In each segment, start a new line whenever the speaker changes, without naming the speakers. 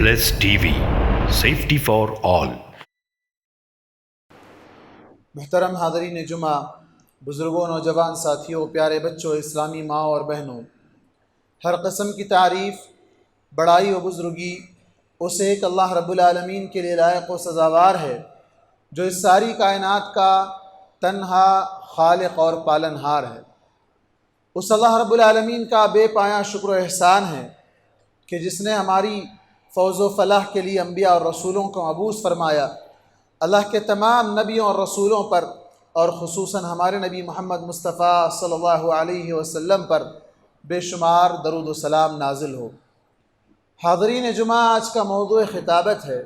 T V safety for all.
محترم حاضرین جمعہ، بزرگوں، نوجوان ساتھیوں، پیارے بچوں، اسلامی ماں اور بہنوں، ہر قسم کی تعریف، بڑائی و بزرگی اس ایک اللہ رب العالمین کے لیے لائق و سزاوار ہے جو اس ساری کائنات کا تنہا خالق اور پالنہار ہے۔ اس اللہ رب العالمین کا بے پایہ شکر و احسان ہے کہ جس نے ہماری فوز و فلاح کے لیے انبیاء اور رسولوں کو مبعوث فرمایا۔ اللہ کے تمام نبیوں اور رسولوں پر اور خصوصاً ہمارے نبی محمد مصطفیٰ صلی اللہ علیہ وسلم پر بے شمار درود و سلام نازل ہو۔ حاضرین جمعہ، آج کا موضوع خطابت ہے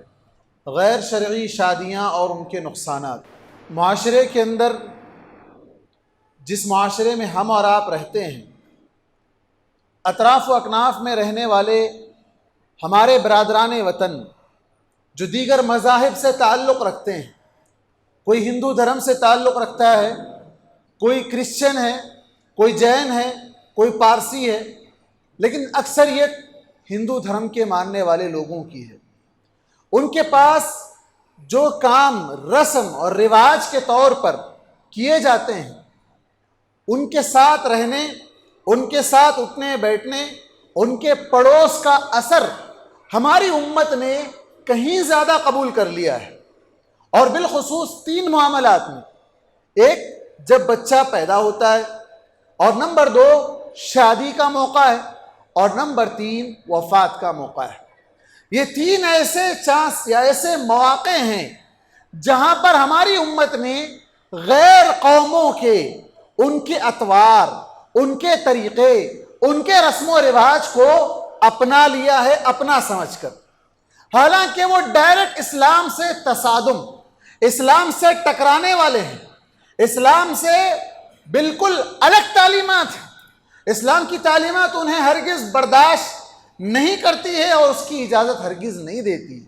غیر شرعی شادیاں اور ان کے نقصانات۔ معاشرے کے اندر، جس معاشرے میں ہم اور آپ رہتے ہیں، اطراف و اکناف میں رہنے والے ہمارے برادران وطن جو دیگر مذاہب سے تعلق رکھتے ہیں، کوئی ہندو دھرم سے تعلق رکھتا ہے، کوئی کرسچن ہے، کوئی جین ہے، کوئی پارسی ہے، لیکن اکثریت ہندو دھرم کے ماننے والے لوگوں کی ہے۔ ان کے پاس جو کام رسم اور رواج کے طور پر کیے جاتے ہیں، ان کے ساتھ رہنے، ان کے ساتھ اٹھنے بیٹھنے، ان کے پڑوس کا اثر ہماری امت نے کہیں زیادہ قبول کر لیا ہے، اور بالخصوص 3 معاملات میں۔ ایک، جب بچہ پیدا ہوتا ہے، اور نمبر 2 شادی کا موقع ہے، اور نمبر 3 وفات کا موقع ہے۔ یہ 3 ایسے چانس یا ایسے مواقع ہیں جہاں پر ہماری امت نے غیر قوموں کے ان کے اطوار، ان کے طریقے، ان کے رسم و رواج کو اپنا لیا ہے، اپنا سمجھ کر، حالانکہ وہ ڈائریکٹ اسلام سے تصادم، اسلام سے ٹکرانے والے ہیں، اسلام سے بالکل الگ تعلیمات ہیں۔ اسلام کی تعلیمات انہیں ہرگز برداشت نہیں کرتی ہے اور اس کی اجازت ہرگز نہیں دیتی ہے۔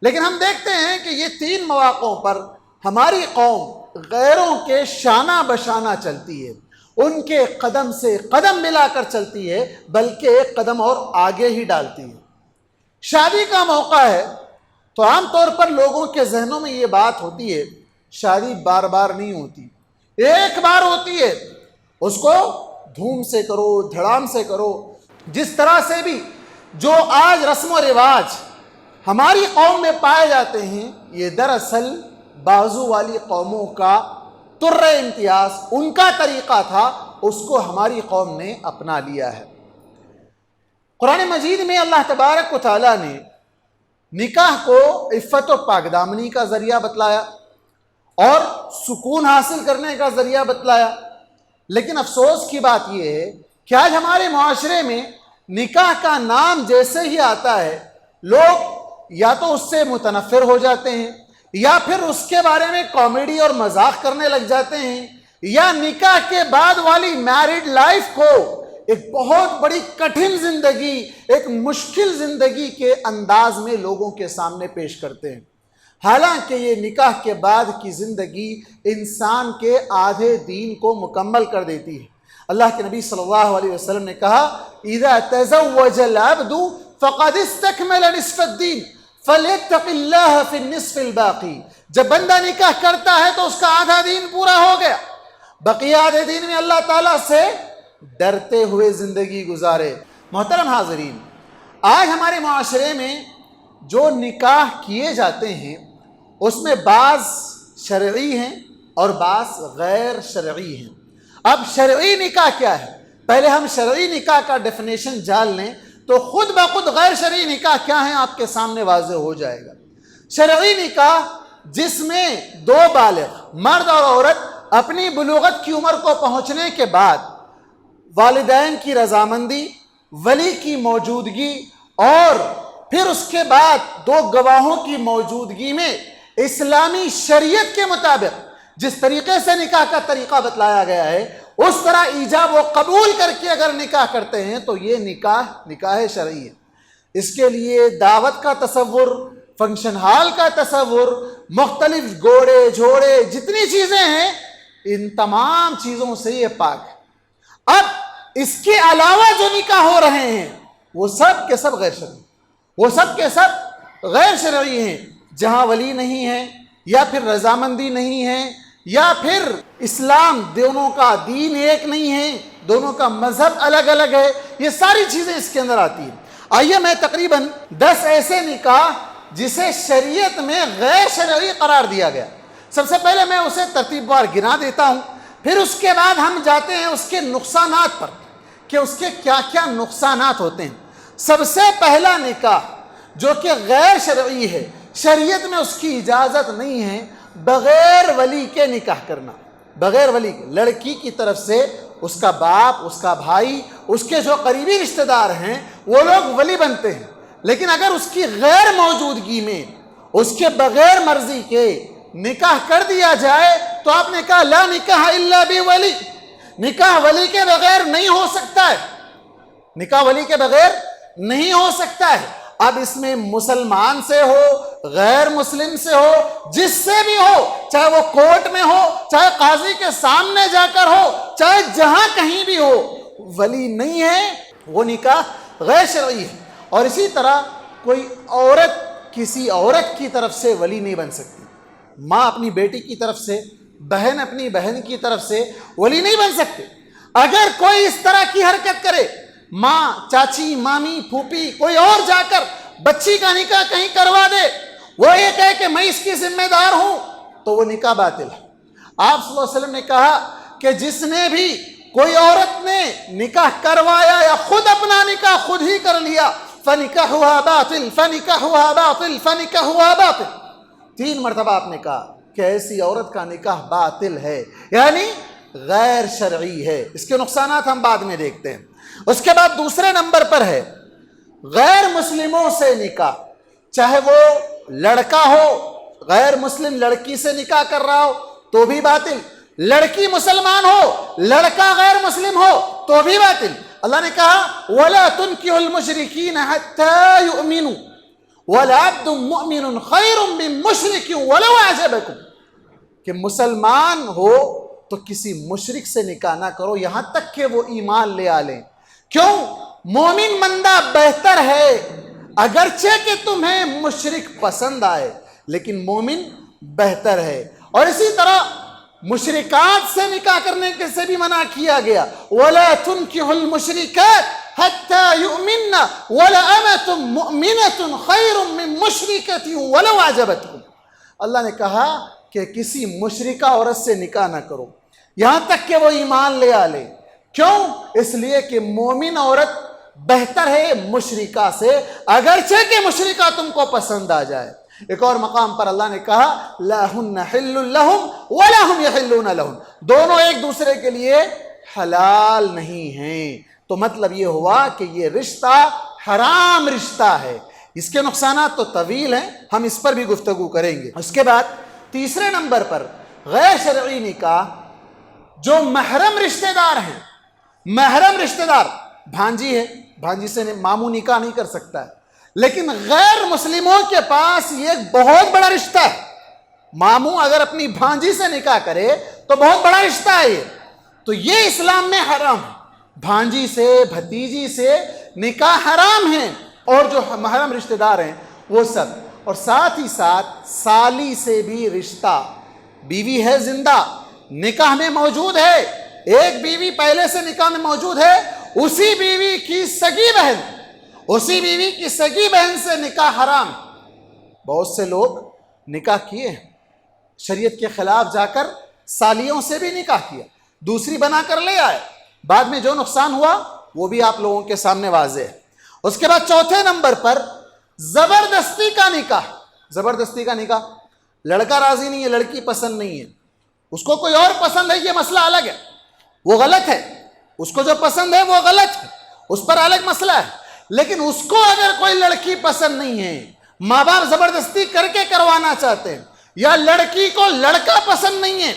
لیکن ہم دیکھتے ہیں کہ یہ 3 مواقعوں پر ہماری قوم غیروں کے شانہ بشانہ چلتی ہے، ان کے قدم سے قدم ملا کر چلتی ہے، بلکہ ایک قدم اور آگے ہی ڈالتی ہے۔ شادی کا موقع ہے تو عام طور پر لوگوں کے ذہنوں میں یہ بات ہوتی ہے، شادی بار بار نہیں ہوتی، ایک بار ہوتی ہے، اس کو دھوم سے کرو، دھڑام سے کرو۔ جس طرح سے بھی جو آج رسم و رواج ہماری قوم میں پائے جاتے ہیں، یہ دراصل بازو والی قوموں کا طر امتیاز، ان کا طریقہ تھا، اس کو ہماری قوم نے اپنا لیا ہے۔ قرآن مجید میں اللہ تبارک و تعالیٰ نے نکاح کو عفت و پاک دامنی کا ذریعہ بتلایا اور سکون حاصل کرنے کا ذریعہ بتلایا، لیکن افسوس کی بات یہ ہے کہ آج ہمارے معاشرے میں نکاح کا نام جیسے ہی آتا ہے، لوگ یا تو اس سے متنفر ہو جاتے ہیں، یا پھر اس کے بارے میں کامیڈی اور مذاق کرنے لگ جاتے ہیں، یا نکاح کے بعد والی میرڈ لائف کو ایک بہت بڑی کٹھن زندگی، ایک مشکل زندگی کے انداز میں لوگوں کے سامنے پیش کرتے ہیں، حالانکہ یہ نکاح کے بعد کی زندگی انسان کے آدھے دین کو مکمل کر دیتی ہے۔ اللہ کے نبی صلی اللہ علیہ وسلم نے کہا، اذا تزوج العبد فقد استکمل نصف الدین فلیتق اللہ فی النصف الباقی۔ جب بندہ نکاح کرتا ہے تو اس کا آدھا دین پورا ہو گیا، بقیہ آدھے دین میں اللہ تعالیٰ سے ڈرتے ہوئے زندگی گزارے۔ محترم حاضرین، آج ہمارے معاشرے میں جو نکاح کیے جاتے ہیں، اس میں بعض شرعی ہیں اور بعض غیر شرعی ہیں۔ اب شرعی نکاح کیا ہے؟ پہلے ہم شرعی نکاح کا ڈیفینیشن جان لیں تو خود بخود غیر شرعی نکاح کیا ہے آپ کے سامنے واضح ہو جائے گا۔ شرعی نکاح جس میں 2 بالغ مرد اور عورت اپنی بلوغت کی عمر کو پہنچنے کے بعد والدین کی رضامندی، ولی کی موجودگی، اور پھر اس کے بعد 2 گواہوں کی موجودگی میں اسلامی شریعت کے مطابق جس طریقے سے نکاح کا طریقہ بتلایا گیا ہے، اس طرح ایجاب و قبول کر کے اگر نکاح کرتے ہیں تو یہ نکاح شرعی ہے۔ اس کے لیے دعوت کا تصور، فنکشن ہال کا تصور، مختلف گھوڑے جھوڑے جتنی چیزیں ہیں، ان تمام چیزوں سے یہ پاک ہے۔ اب اس کے علاوہ جو نکاح ہو رہے ہیں وہ سب کے سب غیر شرعی، وہ سب کے سب غیر شرعی ہیں، جہاں ولی نہیں ہے یا پھر رضامندی نہیں ہے یا پھر اسلام دونوں کا دین ایک نہیں ہے، دونوں کا مذہب الگ الگ ہے، یہ ساری چیزیں اس کے اندر آتی ہیں۔ آئیے میں تقریباً 10 ایسے نکاح جسے شریعت میں غیر شرعی قرار دیا گیا، سب سے پہلے میں اسے ترتیب وار گنا دیتا ہوں، پھر اس کے بعد ہم جاتے ہیں اس کے نقصانات پر کہ اس کے کیا کیا نقصانات ہوتے ہیں۔ سب سے پہلا نکاح جو کہ غیر شرعی ہے، شریعت میں اس کی اجازت نہیں ہے بغیر ولی کے نکاح کرنا، بغیر ولی کے۔ لڑکی کی طرف سے اس کا باپ، اس کا بھائی، اس کے جو قریبی رشتہ دار ہیں وہ لوگ ولی بنتے ہیں، لیکن اگر اس کی غیر موجودگی میں اس کے بغیر مرضی کے نکاح کر دیا جائے تو آپ نے کہا لا نکاح الا بولی، نکاح ولی کے بغیر نہیں ہو سکتا ہے، نکاح ولی کے بغیر نہیں ہو سکتا ہے۔ اب اس میں مسلمان سے ہو، غیر مسلم سے ہو، جس سے بھی ہو، چاہے وہ کورٹ میں ہو، چاہے قاضی کے سامنے جا کر ہو، چاہے جہاں کہیں بھی ہو، ولی نہیں ہے، وہ نکاح غیر شرعی ہے۔ اور اسی طرح کوئی عورت کسی عورت کی طرف سے ولی نہیں بن سکتی، ماں اپنی بیٹی کی طرف سے، بہن اپنی بہن کی طرف سے ولی نہیں بن سکتے۔ اگر کوئی اس طرح کی حرکت کرے، ماں، چاچی، مامی، پھوپھی، کوئی اور جا کر بچی کا نکاح کہیں کروا دے، وہ یہ کہے کہ میں اس کی ذمہ دار ہوں، تو وہ نکاح باطل ہے۔ آپ صلی اللہ علیہ وسلم نے کہا کہ جس نے بھی کوئی عورت نے نکاح کروایا یا خود اپنا نکاح خود ہی کر لیا فنکاحها باطل فنکاحها باطل فنکاحها باطل، 3 مرتبہ آپ نے کہا کہ ایسی عورت کا نکاح باطل ہے، یعنی غیر شرعی ہے۔ اس کے نقصانات ہم بعد میں دیکھتے ہیں۔ اس کے بعد دوسرے نمبر پر ہے غیر مسلموں سے نکاح، چاہے وہ لڑکا ہو، غیر مسلم لڑکی سے نکاح کر رہا ہو تو بھی باطل، لڑکی مسلمان ہو، لڑکا غیر مسلم ہو تو بھی باطل۔ اللہ نے کہا وَلَا تُنْكِحُ الْمُشْرِكِينَ حَتَّى يُؤْمِنُوا وَلَعَبْدٌ مُؤْمِنٌ خَيْرٌ مِّن مُشْرِكٍ وَلَوْ أَعْجَبَكُمْ، کہ مسلمان ہو تو کسی مشرک سے نکاح نہ کرو یہاں تک کہ وہ ایمان لے آلیں۔ کیوں؟ مومن بندہ بہتر ہے، اگرچہ کہ تمہیں مشرک پسند آئے لیکن مومن بہتر ہے۔ اور اسی طرح مشرکات سے نکاح کرنے کے سے بھی منع کیا گیا، وَلَا تُنْكِحُ الْمُشْرِكَاتِ حَتَّى يُؤْمِنَّ وَلَأَمَةٌ مُؤْمِنَةٌ خَيْرٌ مِّن مُشْرِكَةٍ وَلَوْ أَعْجَبَتْكُمْ۔ اللہ نے کہا کہ کسی مشرکہ عورت سے نکاح نہ کرو یہاں تک کہ وہ ایمان لے آلے۔ کیوں؟ اس لیے کہ مومن عورت بہتر ہے مشرکہ سے، اگرچہ کہ مشرکہ تم کو پسند آ جائے۔ ایک اور مقام پر اللہ نے کہا لا ہن حل لہم ولا ہم یحلون لہن، دونوں ایک دوسرے کے لیے حلال نہیں ہیں۔ تو مطلب یہ ہوا کہ یہ رشتہ حرام رشتہ ہے۔ اس کے نقصانات تو طویل ہیں، ہم اس پر بھی گفتگو کریں گے۔ اس کے بعد تیسرے نمبر پر غیر شرعی نکاح جو محرم رشتہ دار ہیں، محرم رشتہ دار، بھانجی ہے، بھانجی سے ماموں نکاح نہیں کر سکتا ہے، لیکن غیر مسلموں کے پاس یہ ایک بہت بڑا رشتہ ہے۔ ماموں اگر اپنی بھانجی سے نکاح کرے تو بہت بڑا رشتہ ہے یہ، تو یہ اسلام میں حرام ہے۔ بھانجی سے، بھتیجی سے نکاح حرام ہے، اور جو محرم رشتہ دار ہیں وہ سب، اور ساتھ ہی ساتھ سالی سے بھی رشتہ، بیوی ہے زندہ، نکاح میں موجود ہے، ایک بیوی پہلے سے نکاح میں موجود ہے، اسی بیوی کی سگی بہن، اسی بیوی کی سگی بہن سے نکاح حرام۔ بہت سے لوگ نکاح کیے ہیں، شریعت کے خلاف جا کر سالیوں سے بھی نکاح کیا، دوسری بنا کر لے آئے، بعد میں جو نقصان ہوا وہ بھی آپ لوگوں کے سامنے واضح ہے۔ اس کے بعد چوتھے نمبر پر زبردستی کا نکاح، زبردستی کا نکاح، لڑکا راضی نہیں ہے، لڑکی پسند نہیں ہے، اس کو کوئی اور پسند ہے، یہ مسئلہ الگ ہے، وہ غلط ہے، اس کو جو پسند ہے وہ غلط ہے، اس پر الگ مسئلہ ہے، لیکن اس کو اگر کوئی لڑکی پسند نہیں ہے، ماں باپ زبردستی کر کے کروانا چاہتے ہیں، یا لڑکی کو لڑکا پسند نہیں ہے،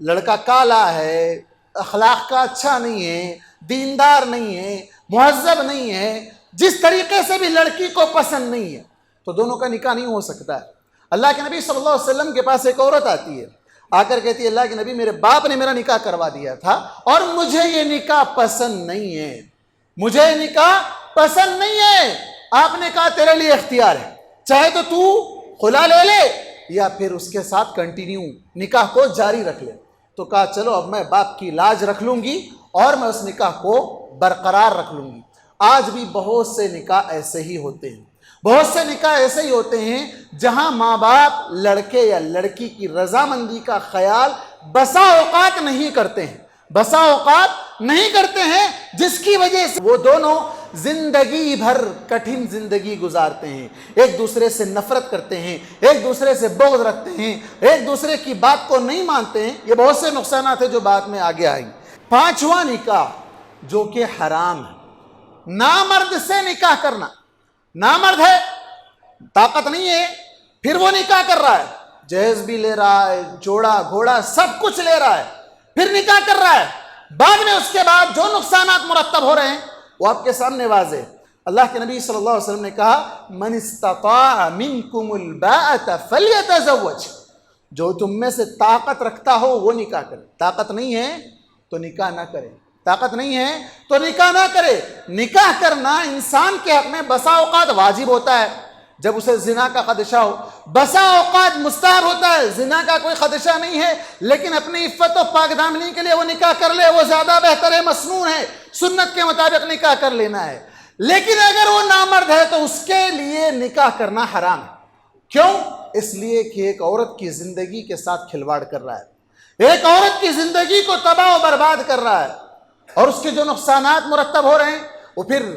لڑکا کالا ہے، اخلاق کا اچھا نہیں ہے، دیندار نہیں ہے، مہذب نہیں ہے، جس طریقے سے بھی لڑکی کو پسند نہیں ہے، تو دونوں کا نکاح نہیں ہو سکتا ہے۔ اللہ کے نبی صلی اللہ علیہ وسلم کے پاس ایک عورت آتی ہے، آ کر کہتی ہے اللہ کے نبی میرے باپ نے میرا نکاح کروا دیا تھا اور مجھے یہ نکاح پسند نہیں ہے، مجھے یہ نکاح پسند نہیں ہے، آپ نے کہا تیرے لیے اختیار ہے، چاہے تو خلا لے لے یا پھر اس کے ساتھ کنٹینیو نکاح کو جاری رکھ لے۔ تو کہا چلو اب میں باپ کی لاج رکھ لوں گی اور میں اس نکاح کو برقرار رکھ لوں گی۔ آج بھی بہت سے نکاح ایسے ہی ہوتے ہیں، بہت سے نکاح ایسے ہی ہوتے ہیں جہاں ماں باپ لڑکے یا لڑکی کی رضامندی کا خیال بسا اوقات نہیں کرتے ہیں، بسا اوقات نہیں کرتے ہیں، جس کی وجہ سے وہ دونوں زندگی بھر کٹھن زندگی گزارتے ہیں، ایک دوسرے سے نفرت کرتے ہیں، ایک دوسرے سے بغض رکھتے ہیں، ایک دوسرے کی بات کو نہیں مانتے ہیں۔ یہ بہت سے نقصانات ہیں جو بعد میں آگے آئیں گے۔ پانچواں نکاح جو کہ حرام ہے، نامرد سے نکاح کرنا۔ نامرد ہے، طاقت نہیں ہے، پھر وہ نکاح کر رہا ہے، جہیز بھی لے رہا ہے، جوڑا گھوڑا سب کچھ لے رہا ہے، پھر نکاح کر رہا ہے، بعد میں اس کے بعد جو نقصانات مرتب ہو رہے ہیں وہ آپ کے سامنے واضح ہے۔ اللہ کے نبی صلی اللہ علیہ وسلم نے کہا من استطاع منکم الباءۃ فلیتزوج، جو تم میں سے طاقت رکھتا ہو وہ نکاح کرے، طاقت نہیں ہے تو نکاح نہ کرے، طاقت نہیں ہے تو نکاح نہ کرے۔ نکاح کرنا انسان کے حق میں بسا اوقات واجب ہوتا ہے جب اسے زنا کا خدشہ ہو، بسا اوقات مستحب ہوتا ہے، زنا کا کوئی خدشہ نہیں ہے لیکن اپنی عفت و پاک دامنی کے لیے وہ نکاح کر لے، وہ زیادہ بہتر ہے، مسنون ہے، سنت کے مطابق نکاح کر لینا ہے۔ لیکن اگر وہ نامرد ہے تو اس کے لیے نکاح کرنا حرام ہے۔ کیوں؟ اس لیے کہ ایک عورت کی زندگی کے ساتھ کھلواڑ کر رہا ہے، ایک عورت کی زندگی کو تباہ و برباد کر رہا ہے، اور اس کے جو نقصانات مرتب ہو رہے ہیں وہ پھر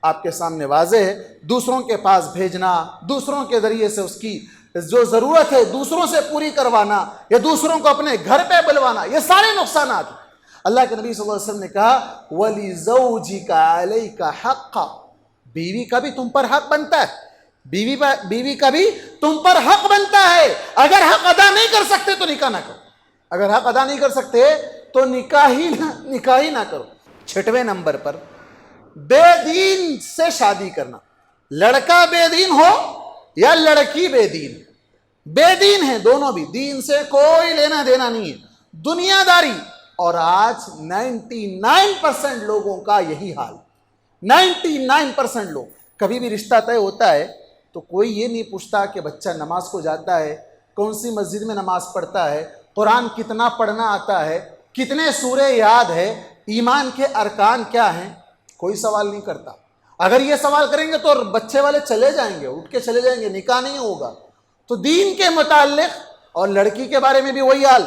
آپ کے سامنے واضح ہے۔ دوسروں کے پاس بھیجنا، دوسروں کے ذریعے سے اس کی جو ضرورت ہے دوسروں سے پوری کروانا یا دوسروں کو اپنے گھر پہ بلوانا، یہ سارے نقصانات ہیں۔ اللہ کے نبی صلی اللہ علیہ وسلم نے کہا وَلِزَوْجِكَ عَلَيْكَ حَقًّا، بیوی کا بھی تم پر حق بنتا ہے، بیوی کا بھی تم پر حق بنتا ہے۔ اگر حق ادا نہیں کر سکتے تو نکاح نہ کرو، اگر حق ادا نہیں کر سکتے تو نکاح ہی نہ کرو۔ چھٹویں نمبر پر بے دین سے شادی کرنا، لڑکا بے دین ہو یا لڑکی بے دین، بے دین ہے دونوں بھی، دین سے کوئی لینا دینا نہیں ہے، دنیا داری۔ اور آج 99% لوگوں کا یہی حال، 99% لوگ، کبھی بھی رشتہ طے ہوتا ہے تو کوئی یہ نہیں پوچھتا کہ بچہ نماز کو جاتا ہے، کون سی مسجد میں نماز پڑھتا ہے، قرآن کتنا پڑھنا آتا ہے، کتنے سورے یاد ہے، ایمان کے ارکان کیا ہیں، کوئی سوال نہیں کرتا۔ اگر یہ سوال کریں گے تو بچے والے چلے جائیں گے، اٹھ کے چلے جائیں گے، نکاح نہیں ہوگا۔ تو دین کے متعلق، اور لڑکی کے بارے میں بھی وہی حال،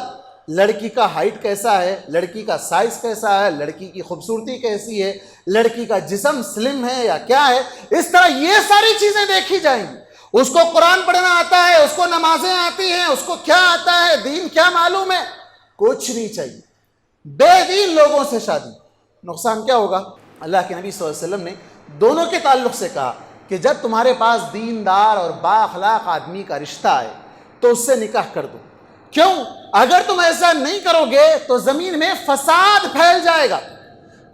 لڑکی کا ہائٹ کیسا ہے، لڑکی کا سائز کیسا ہے، لڑکی کی خوبصورتی کیسی ہے، لڑکی کا جسم سلم ہے یا کیا ہے، اس طرح یہ ساری چیزیں دیکھی جائیں گی۔ اس کو قرآن پڑھنا آتا ہے، اس کو نمازیں آتی ہیں، اس کو کیا آتا ہے، دین کیا معلوم ہے، کچھ نہیں چاہیے۔ بے دین لوگوں سے شادی، نقصان کیا ہوگا؟ اللہ کے نبی صلی اللہ علیہ وسلم نے دونوں کے تعلق سے کہا کہ جب تمہارے پاس دیندار اور با اخلاق آدمی کا رشتہ ہے تو اس سے نکاح کر دو۔ کیوں؟ اگر تم ایسا نہیں کرو گے تو زمین میں فساد پھیل جائے گا۔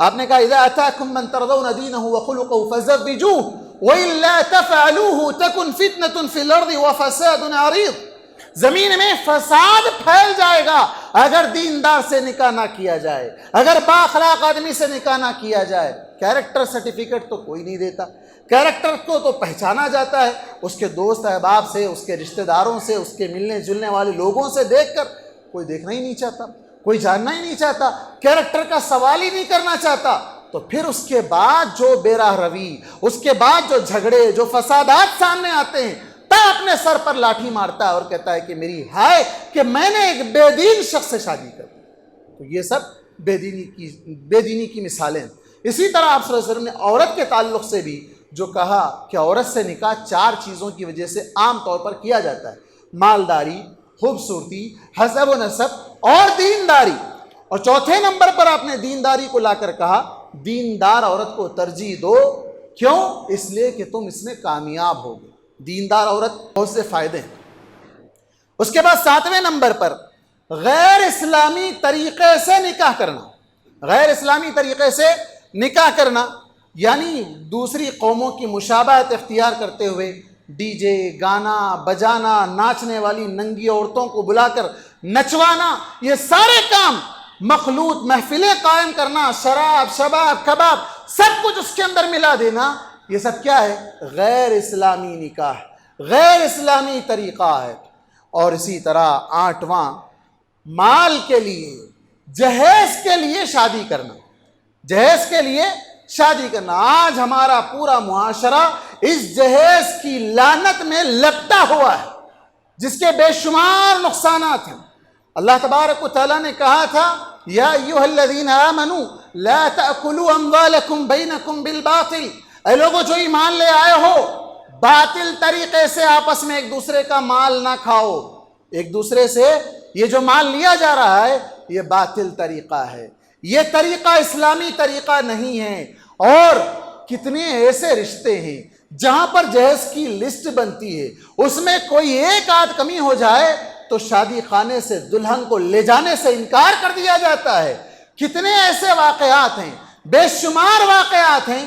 آپ نے کہا اذا اتاکم من ترضون دینہ وخلقہ فزوجوہ وإلا تفعلوہ تکن فتنة فی الارض وفساد عریض۔ زمین میں فساد پھیل جائے گا اگر دیندار سے نکاح نہ کیا جائے، اگر با اخلاق آدمی سے نکاح نہ کیا جائے۔ کیریکٹر سرٹیفکیٹ تو کوئی نہیں دیتا، کیریکٹر کو تو پہچانا جاتا ہے اس کے دوست احباب سے، اس کے رشتہ داروں سے، اس کے ملنے جلنے والے لوگوں سے دیکھ کر۔ کوئی دیکھنا ہی نہیں چاہتا، کوئی جاننا ہی نہیں چاہتا، کیریکٹر کا سوال ہی نہیں کرنا چاہتا۔ تو پھر اس کے بعد جو بے راہ روی، اس کے بعد جو جھگڑے، جو فسادات سامنے آتے ہیں، تا اپنے سر پر لاٹھی مارتا ہے اور کہتا ہے کہ میری ہائے کہ میں نے ایک بے دین شخص سے شادی کر دی۔ تو یہ سب بے دینی کی مثالیں ہیں۔ اسی طرح آپ صلی اللہ علیہ وسلم نے عورت کے تعلق سے بھی جو کہا کہ عورت سے نکاح 4 چیزوں کی وجہ سے عام طور پر کیا جاتا ہے: مالداری، خوبصورتی، حسب و نسب اور دینداری۔ اور چوتھے نمبر پر آپ نے دینداری کو لا کر کہا دیندار عورت کو ترجیح دو۔ کیوں؟ اس لیے کہ تم اس میں کامیاب ہوگے۔ دیندار عورت بہت سے فائدے ہیں۔ اس کے بعد 7ویں نمبر پر غیر اسلامی طریقے سے نکاح کرنا، غیر اسلامی طریقے سے نکاح کرنا یعنی دوسری قوموں کی مشابہت اختیار کرتے ہوئے ڈی جے، گانا بجانا، ناچنے والی ننگی عورتوں کو بلا کر نچوانا، یہ سارے کام، مخلوط محفلیں قائم کرنا، شراب، شباب، کباب، سب کچھ اس کے اندر ملا دینا، یہ سب کیا ہے؟ غیر اسلامی نکاح، غیر اسلامی طریقہ ہے۔ اور اسی طرح 8واں، مال کے لیے، جہیز کے لیے شادی کرنا، جہیز کے لیے شادی کرنا۔ آج ہمارا پورا معاشرہ اس جہیز کی لعنت میں لپٹا ہوا ہے، جس کے بے شمار نقصانات ہیں۔ اللہ تبارک و تعالیٰ نے کہا تھا یا ایھا الذین آمنوا لا تأکلوا اموالکم بینکم بالباطل، اے لوگوں جو ایمان لے آئے ہو، باطل طریقے سے آپس میں ایک دوسرے کا مال نہ کھاؤ۔ ایک دوسرے سے یہ جو مال لیا جا رہا ہے یہ باطل طریقہ ہے، یہ طریقہ اسلامی طریقہ نہیں ہے۔ اور کتنے ایسے رشتے ہیں جہاں پر جہیز کی لسٹ بنتی ہے، اس میں کوئی ایک آدھ کمی ہو جائے تو شادی خانے سے دلہن کو لے جانے سے انکار کر دیا جاتا ہے۔ کتنے ایسے واقعات ہیں، بے شمار واقعات ہیں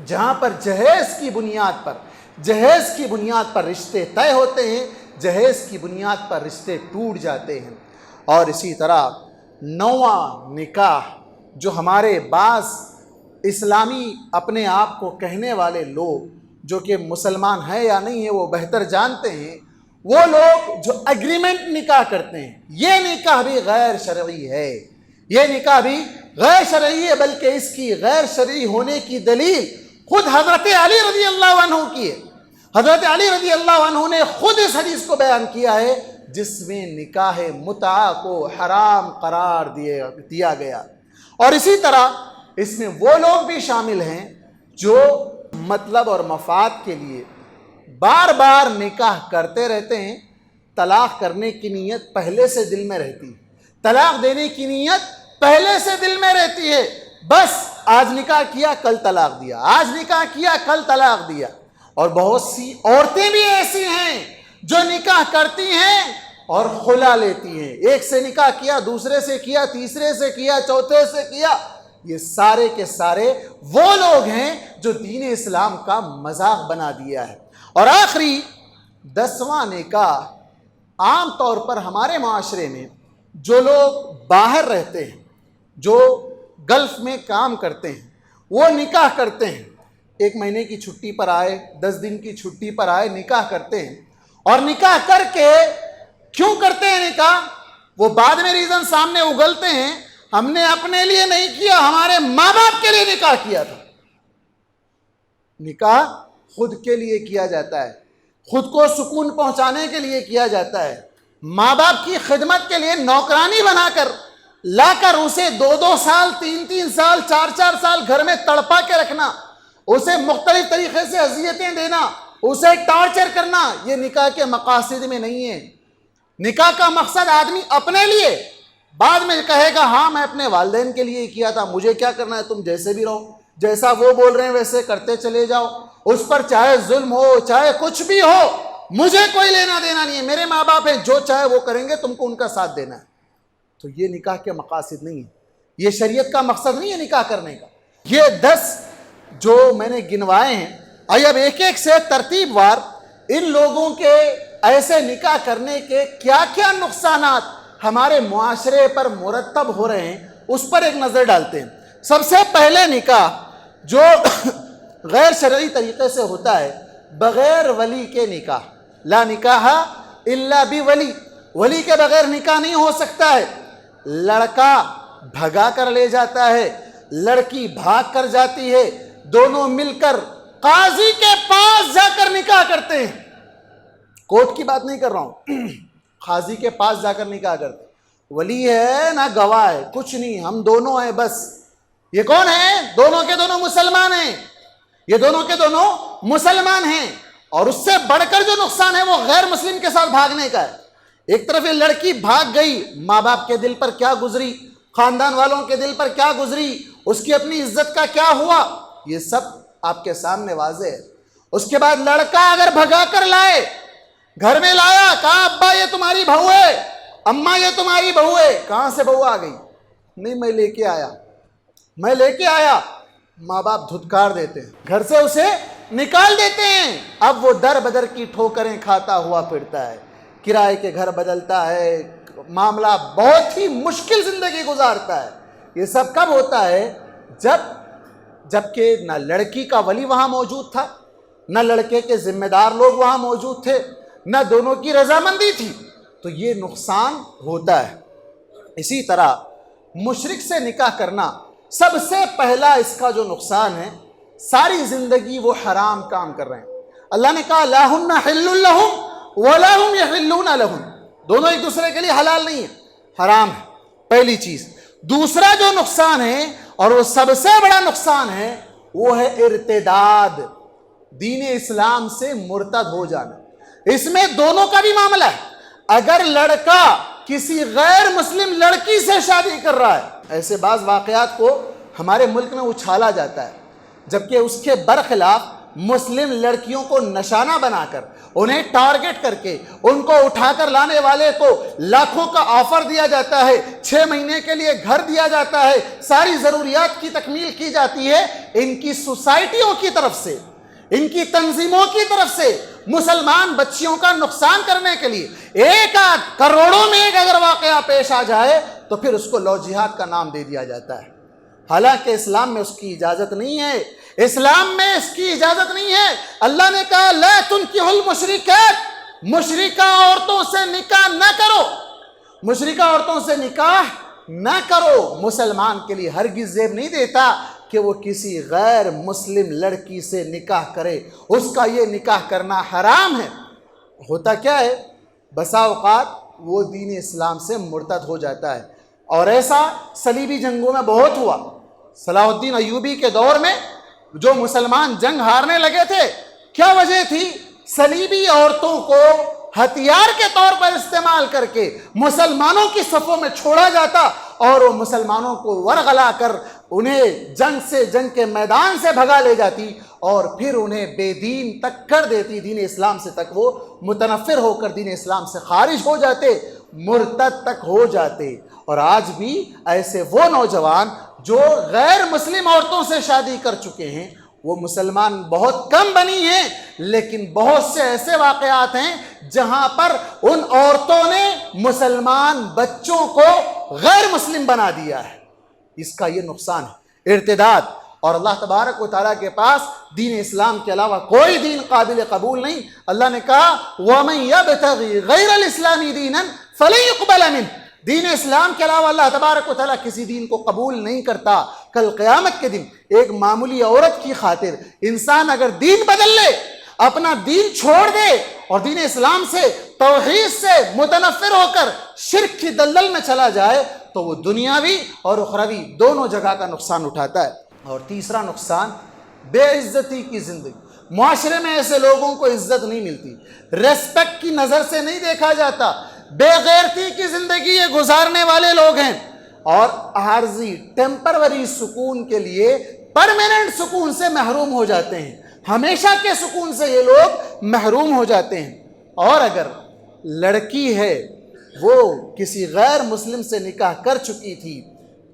جہاں پر جہیز کی بنیاد پر رشتے طے ہوتے ہیں، جہیز کی بنیاد پر رشتے ٹوٹ جاتے ہیں۔ اور اسی طرح 9واں نکاح، جو ہمارے بعض اسلامی اپنے آپ کو کہنے والے لوگ جو کہ مسلمان ہیں یا نہیں ہیں وہ بہتر جانتے ہیں، وہ لوگ جو اگریمنٹ نکاح کرتے ہیں، یہ نکاح بھی غیر شرعی ہے، یہ نکاح بھی غیر شرعی ہے۔ بلکہ اس کی غیر شرعی ہونے کی دلیل خود حضرت علی رضی اللہ عنہ کی ہے۔ حضرت علی رضی اللہ عنہ نے خود اس حدیث کو بیان کیا ہے جس میں نکاح متعہ کو حرام قرار دیا گیا۔ اور اسی طرح اس میں وہ لوگ بھی شامل ہیں جو مطلب اور مفاد کے لیے بار بار نکاح کرتے رہتے ہیں۔ طلاق کرنے کی نیت پہلے سے دل میں رہتی ہے، طلاق دینے کی نیت پہلے سے دل میں رہتی ہے، بس آج نکاح کیا کل طلاق دیا، آج نکاح کیا کل طلاق دیا۔ اور بہت سی عورتیں بھی ایسی ہیں جو نکاح کرتی ہیں اور خلا لیتی ہیں، ایک سے نکاح کیا، دوسرے سے کیا، تیسرے سے کیا، چوتھے سے کیا۔ یہ سارے کے سارے وہ لوگ ہیں جو دین اسلام کا مذاق بنا دیا ہے۔ اور آخری 10واں نکاح، عام طور پر ہمارے معاشرے میں جو لوگ باہر رہتے ہیں، جو گلف میں کام کرتے ہیں، وہ نکاح کرتے ہیں۔ 1 مہینے کی چھٹی پر آئے، 10 دن کی چھٹی پر آئے، نکاح کرتے ہیں۔ اور نکاح کر کے کیوں کرتے ہیں نکاح؟ وہ بعد میں ریزن سامنے اگلتے ہیں، ہم نے اپنے لیے نہیں کیا، ہمارے ماں باپ کے لیے نکاح کیا تھا۔ نکاح خود کے لیے کیا جاتا ہے، خود کو سکون پہنچانے کے لیے کیا جاتا ہے، ماں باپ کی خدمت کے لیے نوکرانی بنا کر لا کر اسے 2 سال 3 سال 4 سال گھر میں تڑپا کے رکھنا، اسے مختلف طریقے سے اذیتیں دینا، اسے ٹارچر کرنا، یہ نکاح کے مقاصد میں نہیں ہے۔ نکاح کا مقصد آدمی اپنے لیے، بعد میں کہے گا ہاں میں اپنے والدین کے لیے کیا تھا، مجھے کیا کرنا ہے، تم جیسے بھی رہو، جیسا وہ بول رہے ہیں ویسے کرتے چلے جاؤ، اس پر چاہے ظلم ہو چاہے کچھ بھی ہو، مجھے کوئی لینا دینا نہیں ہے، میرے ماں باپ ہیں، جو چاہے وہ کریں گے، تم کو ان کا ساتھ دینا ہے۔ تو یہ نکاح کے مقاصد نہیں ہے، یہ شریعت کا مقصد نہیں ہے نکاح کرنے کا۔ یہ 10 جو میں نے گنوائے ہیں، آئیے اب ایک ایک سے ترتیب وار ان لوگوں کے ایسے نکاح کرنے کے کیا کیا نقصانات ہمارے معاشرے پر مرتب ہو رہے ہیں اس پر ایک نظر ڈالتے ہیں۔ سب سے پہلے نکاح جو غیر شرعی طریقے سے ہوتا ہے، بغیر ولی کے نکاح، لا نکاح الا بولی، ولی کے بغیر نکاح نہیں ہو سکتا ہے۔ لڑکا بھگا کر لے جاتا ہے، لڑکی بھاگ کر جاتی ہے، دونوں مل کر قاضی کے پاس جا کر نکاح کرتے ہیں۔ کورٹ کی بات نہیں کر رہا ہوں، قاضی کے پاس جا کر نکاح کرتے ہیں۔ ولی ہے نہ گواہ ہے، کچھ نہیں، ہم دونوں ہیں بس۔ یہ کون ہیں؟ دونوں کے دونوں مسلمان ہیں، یہ دونوں کے دونوں مسلمان ہیں۔ اور اس سے بڑھ کر جو نقصان ہے وہ غیر مسلم کے ساتھ بھاگنے کا ہے۔ ایک طرف یہ لڑکی بھاگ گئی، ماں باپ کے دل پر کیا گزری، خاندان والوں کے دل پر کیا گزری، اس کی اپنی عزت کا کیا ہوا، یہ سب آپ کے سامنے واضح ہے۔ اس کے بعد لڑکا اگر بھگا کر لائے، گھر میں لایا، کہا ابا یہ تمہاری بہو ہے، اماں یہ تمہاری بہو ہے، کہاں سے بہو آ گئی؟ نہیں میں لے کے آیا، ماں باپ دھتکار دیتے ہیں، گھر سے اسے نکال دیتے ہیں۔ اب وہ در بدر کی ٹھوکریں کھاتا ہوا پھرتا ہے، کرائے کے گھر بدلتا ہے، معاملہ بہت ہی مشکل زندگی گزارتا ہے۔ یہ سب کب ہوتا ہے؟ جب جبکہ نہ لڑکی کا ولی وہاں موجود تھا، نہ لڑکے کے ذمہ دار لوگ وہاں موجود تھے، نہ دونوں کی رضامندی تھی، تو یہ نقصان ہوتا ہے۔ اسی طرح مشرک سے نکاح کرنا سب سے پہلا اس کا جو نقصان ہے، ساری زندگی وہ حرام کام کر رہے ہیں۔ اللہ نے کہا لا ہن حل لہم ولا ہم یحلون لہم، دونوں ایک دوسرے کے لیے حلال نہیں ہے، حرام ہے، پہلی چیز۔ دوسرا جو نقصان ہے اور وہ سب سے بڑا نقصان ہے وہ ہے ارتداد، دین اسلام سے مرتد ہو جانا۔ اس میں دونوں کا بھی معاملہ ہے۔ اگر لڑکا کسی غیر مسلم لڑکی سے شادی کر رہا ہے، ایسے بعض واقعات کو ہمارے ملک میں اچھالا جاتا ہے، جبکہ اس کے برخلاف مسلم لڑکیوں کو نشانہ بنا کر، انہیں ٹارگٹ کر کے، ان کو اٹھا کر لانے والے کو لاکھوں کا آفر دیا جاتا ہے، 6 مہینے کے لیے گھر دیا جاتا ہے، ساری ضروریات کی تکمیل کی جاتی ہے ان کی سوسائٹیوں کی طرف سے، ان کی تنظیموں کی طرف سے، مسلمان بچیوں کا نقصان کرنے کے لیے۔ ایک آدھ کروڑوں میں ایک اگر واقعہ پیش آ جائے تو پھر اس کو لو جہاد کا نام دے دیا جاتا ہے، حالانکہ اسلام میں اس کی اجازت نہیں ہے، اسلام میں اس کی اجازت نہیں ہے۔ اللہ نے کہا لا تنکحوا المشرکات، مشرکہ عورتوں سے نکاح نہ کرو، مشرکہ عورتوں سے نکاح نہ کرو۔ مسلمان کے لیے ہرگز زیب نہیں دیتا کہ وہ کسی غیر مسلم لڑکی سے نکاح کرے، اس کا یہ نکاح کرنا حرام ہے۔ ہوتا کیا ہے، بسا اوقات وہ دین اسلام سے مرتد ہو جاتا ہے، اور ایسا صلیبی جنگوں میں بہت ہوا۔ صلاح الدین ایوبی کے دور میں جو مسلمان جنگ ہارنے لگے تھے، کیا وجہ تھی؟ صلیبی عورتوں کو ہتھیار کے طور پر استعمال کر کے مسلمانوں کی صفوں میں چھوڑا جاتا، اور وہ مسلمانوں کو ورغلا کر انہیں جنگ کے میدان سے بھگا لے جاتی، اور پھر انہیں بے دین تک کر دیتی، دین اسلام سے تک وہ متنفر ہو کر دین اسلام سے خارج ہو جاتے، مرتد تک ہو جاتے۔ اور آج بھی ایسے وہ نوجوان جو غیر مسلم عورتوں سے شادی کر چکے ہیں، وہ مسلمان بہت کم بنی ہیں، لیکن بہت سے ایسے واقعات ہیں جہاں پر ان عورتوں نے مسلمان بچوں کو غیر مسلم بنا دیا ہے۔ اس کا یہ نقصان ہے، ارتداد۔ اور اللہ تبارک و تعالیٰ کے پاس دین اسلام کے علاوہ کوئی دین قابل قبول نہیں۔ اللہ نے کہا وَمَن يَبْتَغِي غَيْرَ الْإِسْلَامِ دِينًا فَلَن يُقْبَلَ مِنْهُ، دین اسلام کے علاوہ اللہ تبارک و تعالیٰ کسی دین کو قبول نہیں کرتا۔ کل قیامت کے دن ایک معمولی عورت کی خاطر انسان اگر دین بدل لے، اپنا دین چھوڑ دے اور دین اسلام سے، توحید سے متنفر ہو کر شرک کی دلدل میں چلا جائے تو وہ دنیاوی اور اخروی دونوں جگہ کا نقصان اٹھاتا ہے۔ اور تیسرا نقصان، بے عزتی کی زندگی۔ معاشرے میں ایسے لوگوں کو عزت نہیں ملتی، ریسپیکٹ کی نظر سے نہیں دیکھا جاتا، بے غیرتی کی زندگی یہ گزارنے والے لوگ ہیں، اور عارضی ٹیمپروری سکون کے لیے پرماننٹ سکون سے محروم ہو جاتے ہیں، ہمیشہ کے سکون سے یہ لوگ محروم ہو جاتے ہیں۔ اور اگر لڑکی ہے وہ کسی غیر مسلم سے نکاح کر چکی تھی،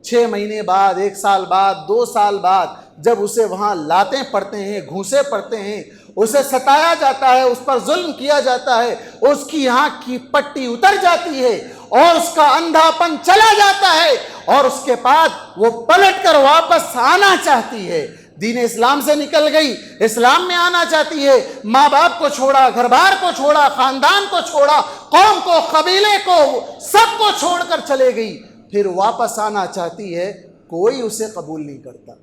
6 مہینے بعد، 1 سال بعد، 2 سال بعد جب اسے وہاں لاتیں پڑتے ہیں، گھوسے پڑتے ہیں، اسے ستایا جاتا ہے، اس پر ظلم کیا جاتا ہے، اس کی آنکھ کی پٹی اتر جاتی ہے اور اس کا اندھا پن چلا جاتا ہے، اور اس کے بعد وہ پلٹ کر واپس آنا چاہتی ہے، دین اسلام سے نکل گئی، اسلام میں آنا چاہتی ہے، ماں باپ کو چھوڑا، گھر بار کو چھوڑا، خاندان کو چھوڑا، قوم کو، قبیلے کو، سب کو چھوڑ کر چلے گئی، پھر واپس آنا چاہتی ہے، کوئی اسے قبول نہیں کرتا،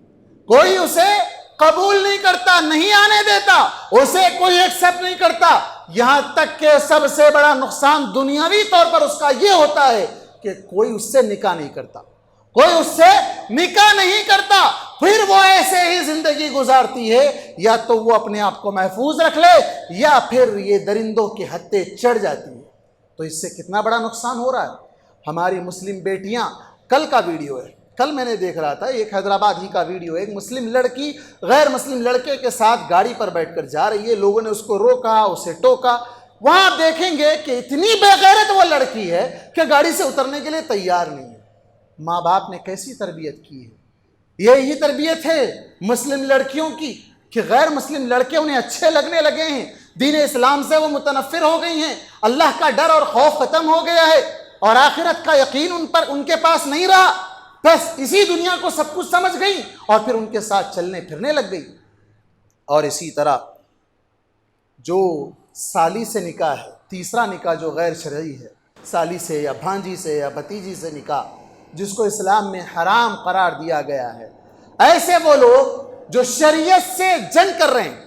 کوئی اسے قبول نہیں کرتا، نہیں آنے دیتا، اسے کوئی ایکسپٹ نہیں کرتا۔ یہاں تک کہ سب سے بڑا نقصان دنیاوی طور پر اس کا یہ ہوتا ہے کہ کوئی اس سے نکاح نہیں کرتا، کوئی اس سے نکاح نہیں کرتا، پھر وہ ایسے ہی زندگی گزارتی ہے، یا تو وہ اپنے آپ کو محفوظ رکھ لے یا پھر یہ درندوں کے ہتھے چڑھ جاتی ہے۔ تو اس سے کتنا بڑا نقصان ہو رہا ہے۔ ہماری مسلم بیٹیاں، کل کا ویڈیو ہے، کل میں نے دیکھ رہا تھا، ایک حیدرآباد ہی کا ویڈیو ہے، ایک مسلم لڑکی غیر مسلم لڑکے کے ساتھ گاڑی پر بیٹھ کر جا رہی ہے، لوگوں نے اس کو روکا، اسے ٹوکا۔ وہاں آپ دیکھیں گے کہ اتنی بے غیرت وہ لڑکی ہے کہ گاڑی سے اترنے کے لیے تیار نہیں ہے۔ ماں باپ نے کیسی تربیت کی ہے؟ یہی تربیت ہے مسلم لڑکیوں کی کہ غیر مسلم لڑکے انہیں اچھے لگنے لگے ہیں، دین اسلام سے وہ متنفر ہو گئی ہیں، اللہ کا ڈر اور خوف ختم ہو گیا ہے، اور آخرت کا یقین ان کے پاس نہیں رہا۔ بس اسی دنیا کو سب کچھ سمجھ گئی اور پھر ان کے ساتھ چلنے پھرنے لگ گئی۔ اور اسی طرح جو سالی سے نکاح ہے، تیسرا نکاح جو غیر شرعی ہے، سالی سے یا بھانجی سے یا بھتیجی سے نکاح، جس کو اسلام میں حرام قرار دیا گیا ہے، ایسے وہ لوگ جو شریعت سے جنگ کر رہے ہیں،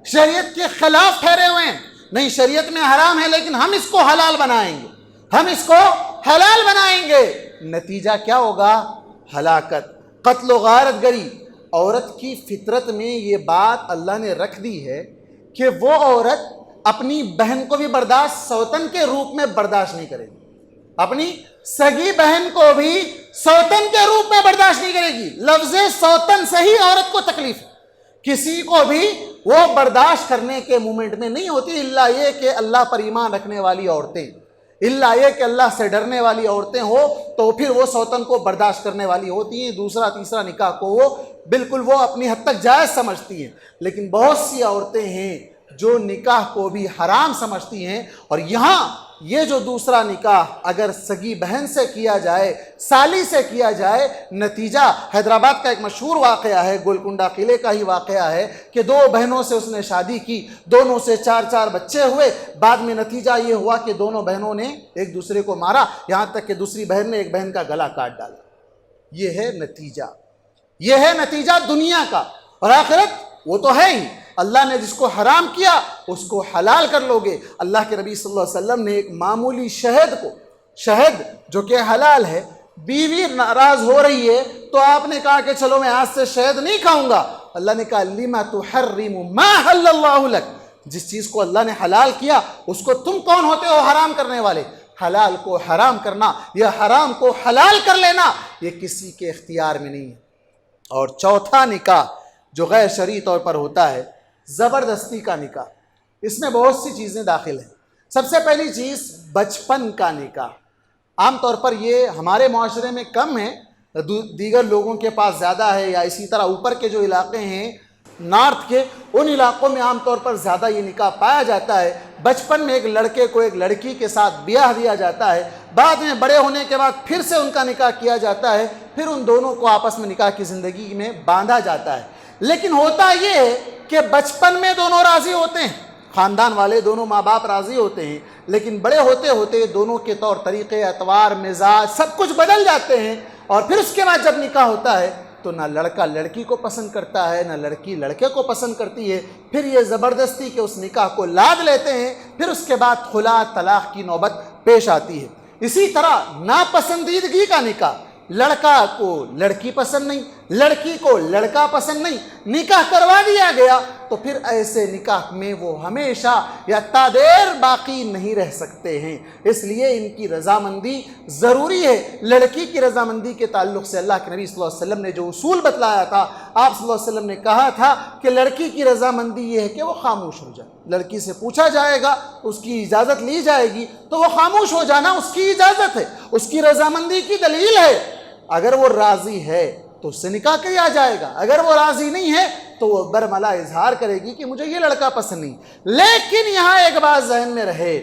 شریعت کے خلاف ٹھہرے ہوئے ہیں، نہیں شریعت میں حرام ہے لیکن ہم اس کو حلال بنائیں گے، ہم اس کو حلال بنائیں گے، نتیجہ کیا ہوگا؟ ہلاکت، قتل و غارت گری۔ عورت کی فطرت میں یہ بات اللہ نے رکھ دی ہے کہ وہ عورت اپنی بہن کو بھی برداشت سوتن کے روپ میں برداشت نہیں کرے گی، اپنی سگی بہن کو بھی سوتن کے روپ میں برداشت نہیں کرے گی۔ لفظ سوتن سے ہی عورت کو تکلیف ہے، کسی کو بھی وہ برداشت کرنے کے مومنٹ میں نہیں ہوتی، الا یہ کہ اللہ پر ایمان رکھنے والی عورتیں، الا یہ کہ اللہ سے ڈرنے والی عورتیں ہو تو پھر وہ سوتن کو برداشت کرنے والی ہوتی ہیں، دوسرا تیسرا نکاح کو وہ بالکل وہ اپنی حد تک جائز سمجھتی ہیں۔ لیکن بہت سی عورتیں ہیں جو نکاح کو بھی حرام سمجھتی ہیں، اور یہاں یہ جو دوسرا نکاح اگر سگی بہن سے کیا جائے، سالی سے کیا جائے، نتیجہ حیدرآباد کا ایک مشہور واقعہ ہے، گولکنڈہ قلعے کا ہی واقعہ ہے کہ دو بہنوں سے اس نے شادی کی، دونوں سے 4 بچے ہوئے، بعد میں نتیجہ یہ ہوا کہ دونوں بہنوں نے ایک دوسرے کو مارا، یہاں تک کہ دوسری بہن نے ایک بہن کا گلا کاٹ ڈالا۔ یہ ہے نتیجہ، یہ ہے نتیجہ دنیا کا، اور آخرت وہ تو ہے ہی، اللہ نے جس کو حرام کیا اس کو حلال کر لو گے۔ اللہ کے نبی صلی اللہ علیہ وسلم نے ایک معمولی شہد جو کہ حلال ہے، بیوی ناراض ہو رہی ہے تو آپ نے کہا کہ چلو میں آج سے شہد نہیں کھاؤں گا، اللہ نے کہا لما تحرم ما حل اللہ لک، جس چیز کو اللہ نے حلال کیا اس کو تم کون ہوتے ہو حرام کرنے والے؟ حلال کو حرام کرنا یا حرام کو حلال کر لینا یہ کسی کے اختیار میں نہیں ہے۔ اور چوتھا نکاح جو غیر شرعی طور پر ہوتا ہے، زبردستی کا نکاح، اس میں بہت سی چیزیں داخل ہیں۔ سب سے پہلی چیز بچپن کا نکاح، عام طور پر یہ ہمارے معاشرے میں کم ہے، دیگر لوگوں کے پاس زیادہ ہے، یا اسی طرح اوپر کے جو علاقے ہیں نارتھ کے، ان علاقوں میں عام طور پر زیادہ یہ نکاح پایا جاتا ہے۔ بچپن میں ایک لڑکے کو ایک لڑکی کے ساتھ بیاہ دیا جاتا ہے، بعد میں بڑے ہونے کے بعد پھر سے ان کا نکاح کیا جاتا ہے، پھر ان دونوں کو آپس میں نکاح کی زندگی میں باندھا جاتا ہے۔ لیکن ہوتا یہ ہے کہ بچپن میں دونوں راضی ہوتے ہیں، خاندان والے دونوں ماں باپ راضی ہوتے ہیں، لیکن بڑے ہوتے ہوتے دونوں کے طور طریقے، اطوار، مزاج سب کچھ بدل جاتے ہیں، اور پھر اس کے بعد جب نکاح ہوتا ہے تو نہ لڑکا لڑکی کو پسند کرتا ہے، نہ لڑکی لڑکے کو پسند کرتی ہے، پھر یہ زبردستی کے اس نکاح کو لاد لیتے ہیں، پھر اس کے بعد خلا طلاق کی نوبت پیش آتی ہے۔ اسی طرح ناپسندیدگی کا نکاح، لڑکا کو لڑکی پسند نہیں، لڑکی کو لڑکا پسند نہیں، نکاح کروا دیا گیا تو پھر ایسے نکاح میں وہ ہمیشہ یا تا دیر باقی نہیں رہ سکتے ہیں، اس لیے ان کی رضامندی ضروری ہے۔ لڑکی کی رضامندی کے تعلق سے اللہ کے نبی صلی اللہ علیہ وسلم نے جو اصول بتلایا تھا، آپ صلی اللہ علیہ وسلم نے کہا تھا کہ لڑکی کی رضامندی یہ ہے کہ وہ خاموش ہو جائے، لڑکی سے پوچھا جائے گا، اس کی اجازت لی جائے گی تو وہ خاموش ہو جانا اس کی اجازت ہے، اس کی رضامندی کی دلیل ہے۔ اگر وہ راضی ہے تو اس سے نکاح کیا جائے گا، اگر وہ راضی نہیں ہے تو وہ برملا اظہار کرے گی کہ مجھے یہ لڑکا پسند نہیں۔ لیکن یہاں ایک بات ذہن میں رہے،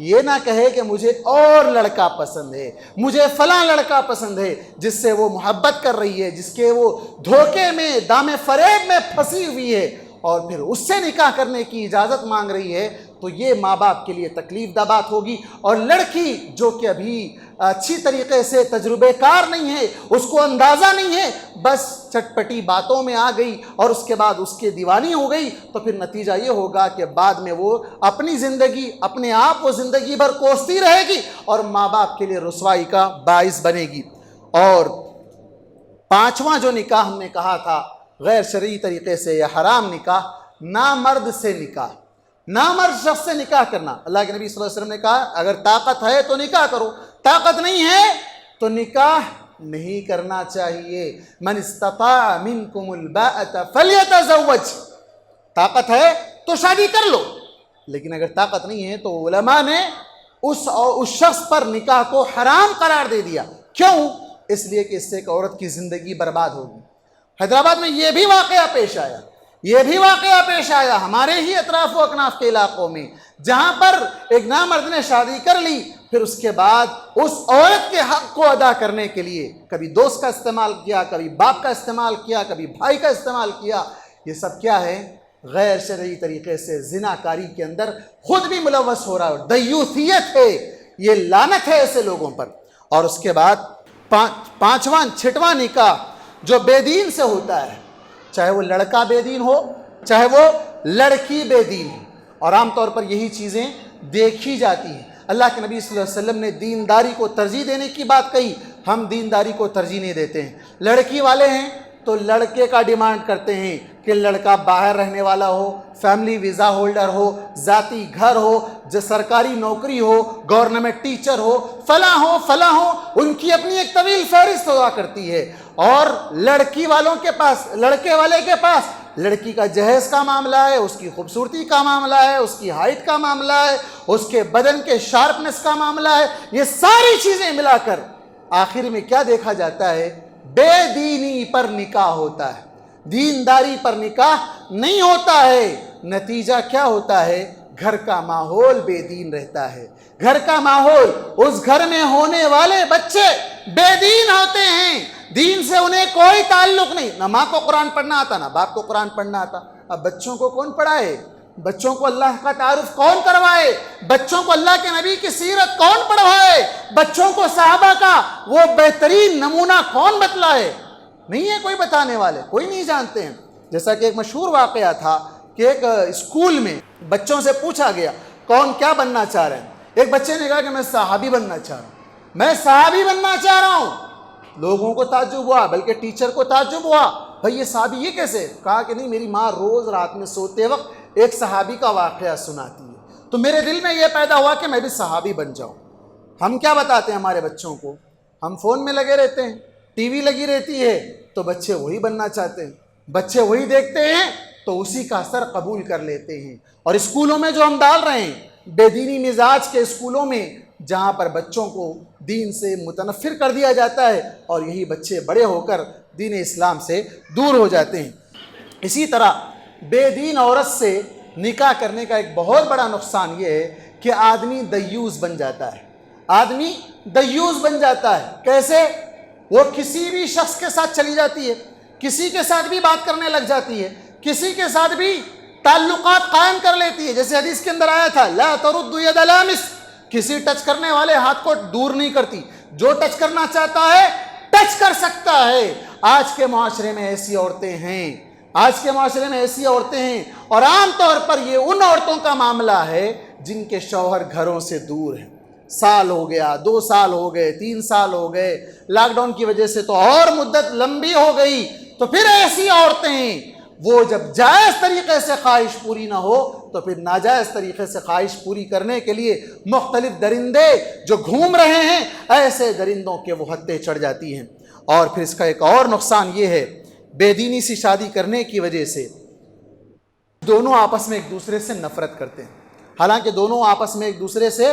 یہ نہ کہے کہ مجھے اور لڑکا پسند ہے، مجھے فلاں لڑکا پسند ہے جس سے وہ محبت کر رہی ہے، جس کے وہ دھوکے میں دام فریب میں پھنسی ہوئی ہے، اور پھر اس سے نکاح کرنے کی اجازت مانگ رہی ہے، تو یہ ماں باپ کے لیے تکلیف دہ بات ہوگی۔ اور لڑکی جو کہ ابھی اچھی طریقے سے تجربہ کار نہیں ہے، اس کو اندازہ نہیں ہے، بس چٹپٹی باتوں میں آ گئی اور اس کے بعد اس کے دیوانی ہو گئی، تو پھر نتیجہ یہ ہوگا کہ بعد میں وہ اپنی زندگی اپنے آپ وہ زندگی بھر کوستی رہے گی اور ماں باپ کے لیے رسوائی کا باعث بنے گی۔ اور پانچواں جو نکاح ہم نے کہا تھا غیر شرعی طریقے سے یا حرام نکاح، نامرد سے نکاح، نامرد شخص سے نکاح کرنا۔ اللہ کے نبی صلی اللہ علیہ وسلم نے کہا اگر طاقت ہے تو نکاح کرو، طاقت نہیں ہے تو نکاح نہیں کرنا چاہیے۔ من استطاع منکم الباءۃ فلیتزوج، طاقت ہے تو شادی کر لو، لیکن اگر طاقت نہیں ہے تو علماء نے اس شخص پر نکاح کو حرام قرار دے دیا۔ کیوں؟ اس لیے کہ اس سے ایک عورت کی زندگی برباد ہوگی۔ حیدرآباد میں یہ بھی واقعہ پیش آیا ہمارے ہی اطراف و اکناف کے علاقوں میں، جہاں پر ایک نامرد نے شادی کر لی پھر اس کے بعد اس عورت کے حق کو ادا کرنے کے لیے کبھی دوست کا استعمال کیا، کبھی باپ کا استعمال کیا، کبھی بھائی کا استعمال کیا. یہ سب کیا ہے؟ غیر شرعی طریقے سے زنا کاری کے اندر خود بھی ملوث ہو رہا ہے. دیوثیت ہے، یہ لعنت ہے ایسے لوگوں پر. اور اس کے بعد پانچواں چھٹواں نکاح جو بے دین سے ہوتا ہے، چاہے وہ لڑکا بے دین ہو چاہے وہ لڑکی بے دین ہو، اور عام طور پر یہی چیزیں دیکھی جاتی ہیں. اللہ کے نبی صلی اللہ علیہ وسلم نے دینداری کو ترجیح دینے کی بات کہی، ہم دینداری کو ترجیح نہیں دیتے ہیں. لڑکی والے ہیں تو لڑکے کا ڈیمانڈ کرتے ہیں کہ لڑکا باہر رہنے والا ہو، فیملی ویزا ہولڈر ہو، ذاتی گھر ہو، جو سرکاری نوکری ہو، گورنمنٹ ٹیچر ہو، فلاں ہو. ان کی اپنی ایک طویل فہرست ہوا کرتی ہے. اور لڑکی والوں کے پاس، لڑکے والے کے پاس لڑکی کا جہیز کا معاملہ ہے، اس کی خوبصورتی کا معاملہ ہے، اس کی ہائٹ کا معاملہ ہے، اس کے بدن کے شارپنس کا معاملہ ہے. یہ ساری چیزیں ملا کر آخر میں کیا دیکھا جاتا ہے؟ بے دینی پر نکاح ہوتا ہے، دینداری پر نکاح نہیں ہوتا ہے. نتیجہ کیا ہوتا ہے؟ گھر کا ماحول بے دین رہتا ہے. گھر کا ماحول، اس گھر میں ہونے والے بچے بے دین ہوتے ہیں، دین سے انہیں کوئی تعلق نہیں. نہ ماں کو قرآن پڑھنا آتا، نہ باپ کو قرآن پڑھنا آتا. اب بچوں کو کون پڑھائے؟ بچوں کو اللہ کا تعارف کون کروائے؟ بچوں کو اللہ کے نبی کی سیرت کون پڑھوائے؟ بچوں کو صحابہ کا وہ بہترین نمونہ کون بتلائے؟ نہیں ہے کوئی بتانے والے، کوئی نہیں جانتے ہیں. جیسا کہ ایک مشہور واقعہ تھا کہ ایک اسکول میں بچوں سے پوچھا گیا کون کیا بننا چاہ رہے ہیں. ایک بچے نے کہا کہ میں صحابی بننا چاہ رہا ہوں، میں صحابی بننا چاہ رہا ہوں. لوگوں کو تعجب ہوا، بلکہ ٹیچر کو تعجب ہوا، بھئی یہ صحابی یہ کیسے؟ کہا کہ نہیں، میری ماں روز رات میں سوتے وقت ایک صحابی کا واقعہ سناتی ہے، تو میرے دل میں یہ پیدا ہوا کہ میں بھی صحابی بن جاؤں. ہم کیا بتاتے ہیں ہمارے بچوں کو؟ ہم فون میں لگے رہتے ہیں، ٹی وی لگی رہتی ہے، تو بچے وہی بننا چاہتے ہیں، بچے وہی دیکھتے ہیں تو اسی کا اثر قبول کر لیتے ہیں. اور اسکولوں میں جو ہم ڈال رہے ہیں، بے دینی مزاج کے اسکولوں میں، جہاں پر بچوں کو دین سے متنفر کر دیا جاتا ہے، اور یہی بچے بڑے ہو کر دین اسلام سے دور ہو جاتے ہیں. اسی طرح بے دین عورت سے نکاح کرنے کا ایک بہت بڑا نقصان یہ ہے کہ آدمی دیوس بن جاتا ہے. آدمی دیوس بن جاتا ہے. کیسے؟ وہ کسی بھی شخص کے ساتھ چلی جاتی ہے، کسی کے ساتھ بھی بات کرنے لگ جاتی ہے، کسی کے ساتھ بھی تعلقات قائم کر لیتی ہے. جیسے حدیث کے اندر آیا تھا لا ترد ید لامس، کسی ٹچ کرنے والے ہاتھ کو دور نہیں کرتی، جو ٹچ کرنا چاہتا ہے ٹچ کر سکتا ہے. آج کے معاشرے میں ایسی عورتیں ہیں، آج کے معاشرے میں ایسی عورتیں ہیں، اور عام طور پر یہ ان عورتوں کا معاملہ ہے جن کے شوہر گھروں سے دور ہیں. سال ہو گیا، 2 سال ہو گئے، 3 سال ہو گئے، لاک ڈاؤن کی وجہ سے تو اور مدت لمبی ہو گئی. تو پھر ایسی عورتیں وہ جب جائز طریقے سے خواہش پوری نہ ہو تو پھر ناجائز طریقے سے خواہش پوری کرنے کے لیے مختلف درندے جو گھوم رہے ہیں، ایسے درندوں کے وہ ہتھے چڑھ جاتی ہیں. اور پھر اس کا ایک اور نقصان یہ ہے، بے دینی سی شادی کرنے کی وجہ سے دونوں آپس میں ایک دوسرے سے نفرت کرتے ہیں. حالانکہ دونوں آپس میں ایک دوسرے سے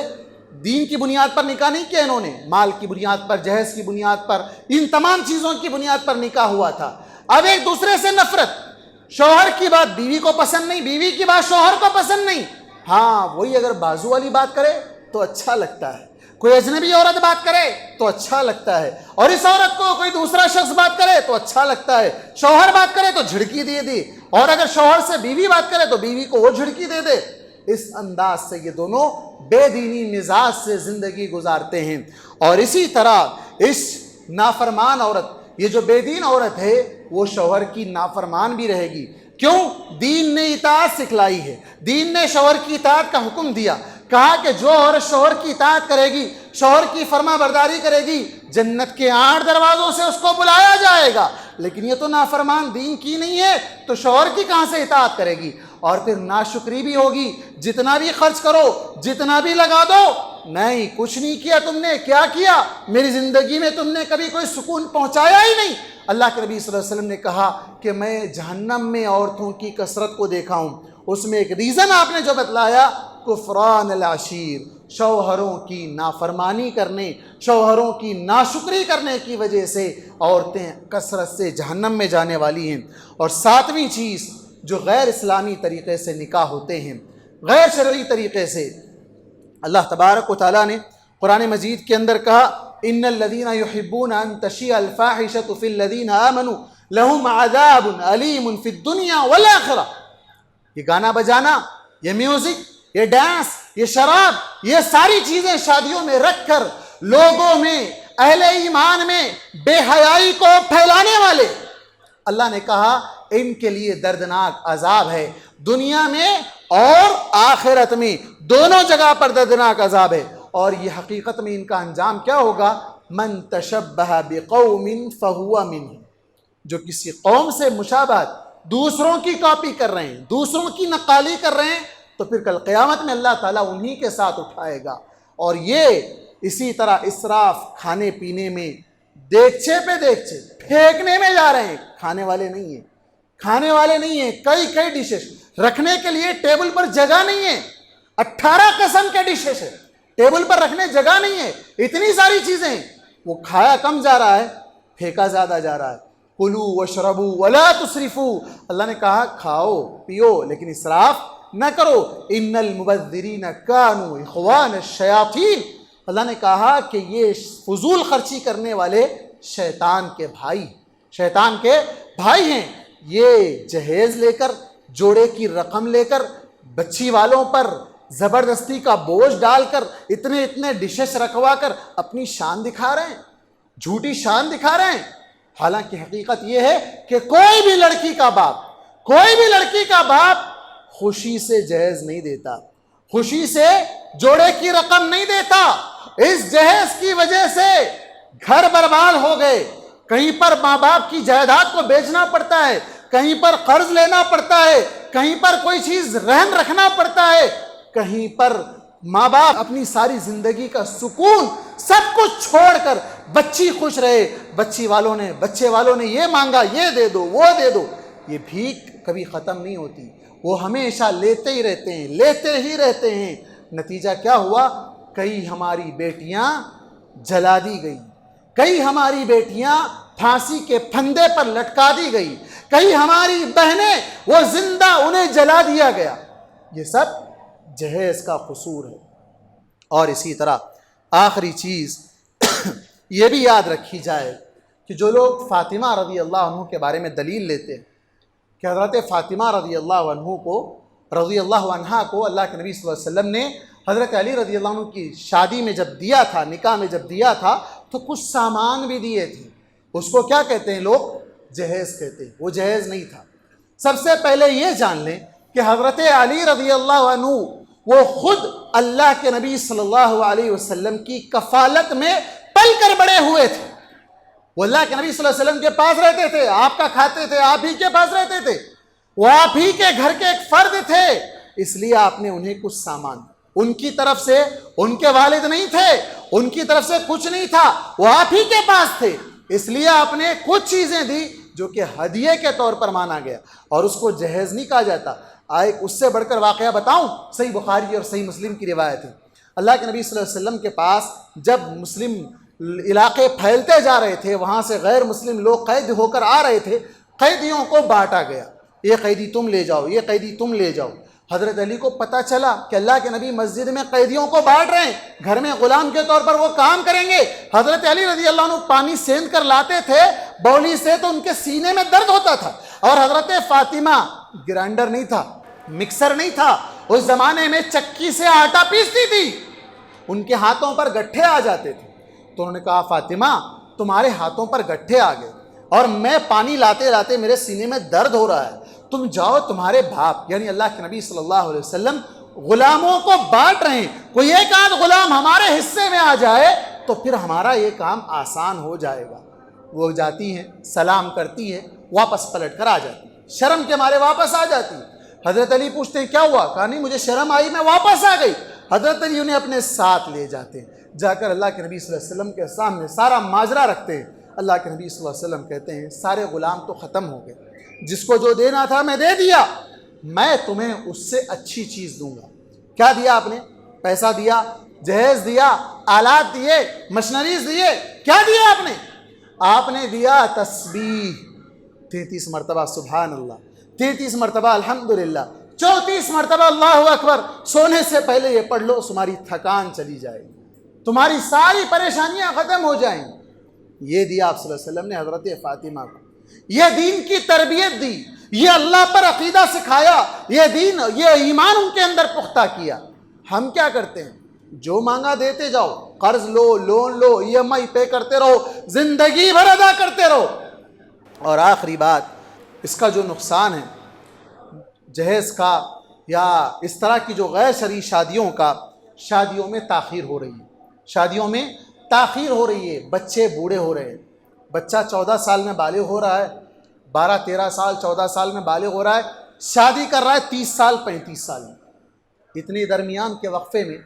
دین کی بنیاد پر نکاح نہیں کیا، انہوں نے مال کی بنیاد پر، جہیز کی بنیاد پر، ان تمام چیزوں کی بنیاد پر نکاح ہوا تھا. اب ایک دوسرے سے نفرت، شوہر کی بات بیوی کو پسند نہیں، بیوی کی بات شوہر کو پسند نہیں. ہاں وہی اگر بازو والی بات کرے تو اچھا لگتا ہے، کوئی اجنبی عورت بات کرے تو اچھا لگتا ہے، اور اس عورت کو کوئی دوسرا شخص بات کرے تو اچھا لگتا ہے. شوہر بات کرے تو جھڑکی دے دی، اور اگر شوہر سے بیوی بات کرے تو بیوی کو وہ جھڑکی دے دے. اس انداز سے یہ دونوں بے دینی مزاج سے زندگی گزارتے ہیں. اور اسی طرح اس نافرمان عورت، یہ جو بے دین عورت ہے، وہ شوہر کی نافرمان بھی رہے گی. کیوں؟ دین نے اطاعت سکھلائی ہے، دین نے شوہر کی اطاعت کا حکم دیا. کہا کہ جو عورت شوہر کی اطاعت کرے گی، شوہر کی فرما برداری کرے گی، جنت کے 8 دروازوں سے اس کو بلایا جائے گا. لیکن یہ تو نافرمان دین کی نہیں ہے، تو شوہر کی کہاں سے اطاعت کرے گی؟ اور پھر ناشکری بھی ہوگی، جتنا بھی خرچ کرو، جتنا بھی لگا دو، نہیں کچھ نہیں کیا تم نے. کیا کیا؟ میری زندگی میں تم نے کبھی کوئی سکون پہنچایا ہی نہیں. اللہ کے نبی صلی اللہ علیہ وسلم نے کہا کہ میں جہنم میں عورتوں کی کثرت کو دیکھا ہوں. اس میں ایک ریزن آپ نے جو بتلایا، کفران العشیر، شوہروں کی نافرمانی کرنے، شوہروں کی ناشکری کرنے کی وجہ سے عورتیں کثرت سے جہنم میں جانے والی ہیں. اور 7ویں چیز جو غیر اسلامی طریقے سے نکاح ہوتے ہیں، غیر شرعی طریقے سے، اللہ تبارک و تعالیٰ نے قرآن مجید کے اندر کہا ان الذین یحبون ان تشیع الفاحشۃ فی الذین آمنوا لہم عذاب علیم فی الدنیا والآخرہ. یہ گانا بجانا، یہ میوزک، یہ ڈانس، یہ شراب، یہ ساری چیزیں شادیوں میں رکھ کر لوگوں میں، اہل ایمان میں بے حیائی کو پھیلانے والے، اللہ نے کہا ان کے لیے دردناک عذاب ہے، دنیا میں اور آخرت میں دونوں جگہ پر دردناک عذاب ہے. اور یہ حقیقت میں ان کا انجام کیا ہوگا؟ من تشبہ بقوم فہو منہم، جو کسی قوم سے مشابہت، دوسروں کی کاپی کر رہے ہیں، دوسروں کی نقالی کر رہے ہیں، تو پھر کل قیامت میں اللہ تعالیٰ انہی کے ساتھ اٹھائے گا. اور یہ اسی طرح اسراف کھانے پینے میں، دیگچے پہ دیگچے پھینکنے میں جا رہے ہیں. کھانے والے نہیں ہیں، کھانے والے نہیں ہیں. کئی ڈشز رکھنے کے لیے ٹیبل پر جگہ نہیں ہے. 18 قسم کے ڈشز ہے، ٹیبل پر رکھنے جگہ نہیں ہے. اتنی ساری چیزیں ہیں، وہ کھایا کم جا رہا ہے، پھینکا زیادہ جا رہا ہے. کلوا واشربوا ولا تسرفوا، اللہ نے کہا کھاؤ پیو لیکن اسراف نہ کرو. ان المبذرین کانوا اخوان الشیاطین، اللہ نے کہا کہ یہ فضول خرچی کرنے والے شیطان کے بھائی ہیں. یہ جہیز لے کر، جوڑے کی رقم لے کر، بچی والوں پر زبردستی کا بوجھ ڈال کر، اتنے ڈشز رکھوا کر اپنی شان دکھا رہے ہیں، جھوٹی شان دکھا رہے ہیں. حالانکہ حقیقت یہ ہے کہ کوئی بھی لڑکی کا باپ خوشی سے جہیز نہیں دیتا، خوشی سے جوڑے کی رقم نہیں دیتا. اس جہیز کی وجہ سے گھر برباد ہو گئے. کہیں پر ماں باپ کی جائیداد کو بیچنا پڑتا ہے، کہیں پر قرض لینا پڑتا ہے، کہیں پر کوئی چیز رہن رکھنا پڑتا ہے، کہیں پر ماں باپ اپنی ساری زندگی کا سکون سب کچھ چھوڑ کر بچی خوش رہے، بچے والوں نے یہ مانگا، یہ دے دو، وہ دے دو. یہ بھیک کبھی ختم نہیں ہوتی، وہ ہمیشہ لیتے ہی رہتے ہیں. نتیجہ کیا ہوا؟ کئی ہماری بیٹیاں جلا دی گئی، کئی ہماری بیٹیاں پھانسی کے پھندے پر لٹکا دی گئی، کئی ہماری بہنیں وہ زندہ انہیں جلا دیا گیا. یہ سب جہیز کا قصور ہے. اور اسی طرح آخری چیز یہ بھی یاد رکھی جائے کہ جو لوگ فاطمہ رضی اللہ عنہ کے بارے میں دلیل لیتے ہیں کہ حضرت فاطمہ رضی اللہ عنہا کو اللہ کے نبی صلی اللہ علیہ وسلم نے حضرت علی رضی اللہ عنہ کی شادی میں جب دیا تھا، نکاح میں جب دیا تھا تو کچھ سامان بھی دیے تھے. اس کو کیا کہتے ہیں لوگ؟ جہیز کہتے ہیں. وہ جہیز نہیں تھا. سب سے پہلے یہ جان لیں کہ حضرت علی رضی اللہ عنہ وہ خود اللہ کے نبی صلی اللہ علیہ وسلم کی کفالت میں پل کر بڑے ہوئے تھے. وہ اللہ کے نبی صلی اللہ علیہ وسلم کے پاس رہتے تھے، آپ کا کھاتے تھے، آپ ہی کے پاس رہتے تھے، وہ آپ ہی کے گھر کے ایک فرد تھے. اس لیے آپ نے انہیں کچھ سامان، ان کی طرف سے، ان کے والد نہیں تھے، ان کی طرف سے کچھ نہیں تھا، وہ آپ ہی کے پاس تھے، اس لیے آپ نے کچھ چیزیں دی جو کہ ہدیے کے طور پر مانا گیا، اور اس کو جہیز نہیں کہا جاتا. ایک اس سے بڑھ کر واقعہ بتاؤں، صحیح بخاری اور صحیح مسلم کی روایت ہے. اللہ کے نبی صلی اللہ علیہ وسلم کے پاس جب مسلم علاقے پھیلتے جا رہے تھے، وہاں سے غیر مسلم لوگ قید ہو کر آ رہے تھے، قیدیوں کو بانٹا گیا. یہ قیدی تم لے جاؤ، یہ قیدی تم لے جاؤ. حضرت علی کو پتہ چلا کہ اللہ کے نبی مسجد میں قیدیوں کو بانٹ رہے ہیں، گھر میں غلام کے طور پر وہ کام کریں گے. حضرت علی رضی اللہ عنہ پانی سینت کر لاتے تھے بولی سے تو ان کے سینے میں درد ہوتا تھا. اور حضرت فاطمہ، گرائنڈر نہیں تھا، مکسر نہیں تھا، اس زمانے میں چکی سے آٹا پیستی تھی، ان کے ہاتھوں پر گٹھے آ جاتے تھے. تو انہوں نے کہا فاطمہ تمہارے ہاتھوں پر گٹھے آ گئے اور میں پانی لاتے لاتے میرے سینے میں درد ہو رہا ہے، تم جاؤ، تمہارے باپ یعنی اللہ کے نبی صلی اللہ علیہ وسلم غلاموں کو بانٹ رہے ہیں، کوئی ایک آدھ غلام ہمارے حصے میں آ جائے تو پھر ہمارا یہ کام آسان ہو جائے گا. وہ جاتی ہیں، سلام کرتی ہے، واپس پلٹ کر آ جاتی، شرم کے مارے واپس آ جاتی. حضرت علی پوچھتے ہیں کیا ہوا؟ کہا نہیں مجھے شرم آئی، میں واپس آ گئی. حضرت علی انہیں اپنے ساتھ لے جاتے ہیں، جا کر اللہ کے نبی صلی اللہ علیہ وسلم کے سامنے سارا ماجرا رکھتے ہیں. اللہ کے نبی صلی اللہ علیہ وسلم کہتے ہیں سارے غلام تو ختم ہو گئے، جس کو جو دینا تھا میں دے دیا، میں تمہیں اس سے اچھی چیز دوں گا. کیا دیا آپ نے؟ پیسہ دیا، جہیز دیا، آلات دیے، مشنریز دیے. کیا دیا آپ نے؟ آپ نے دیا تسبیح 33 مرتبہ سبحان اللہ، 33 مرتبہ الحمدللہ، 34 مرتبہ اللہ اکبر. سونے سے پہلے یہ پڑھ لو، تمہاری تھکان چلی جائے گی، تمہاری ساری پریشانیاں ختم ہو جائیں۔ یہ دیا آپ صلی اللہ علیہ وسلم نے حضرت فاطمہ کو، یہ دین کی تربیت دی، یہ اللہ پر عقیدہ سکھایا، یہ دین، یہ ایمان ان کے اندر پختہ کیا۔ ہم کیا کرتے ہیں؟ جو مانگا دیتے جاؤ، قرض لو، لون لو، ای ایم آئی پے کرتے رہو، زندگی بھر ادا کرتے رہو۔ اور آخری بات، اس کا جو نقصان ہے جہیز کا یا اس طرح کی جو غیر شرعی شادیوں کا، شادیوں میں تاخیر ہو رہی ہے، شادیوں میں تاخیر ہو رہی ہے، بچے بوڑھے ہو رہے ہیں۔ بچہ 14 سال میں بالغ ہو رہا ہے، 12-13 سال 14 سال میں بالغ ہو رہا ہے، شادی کر رہا ہے 30 سال 35 سال میں۔ اتنی درمیان کے وقفے میں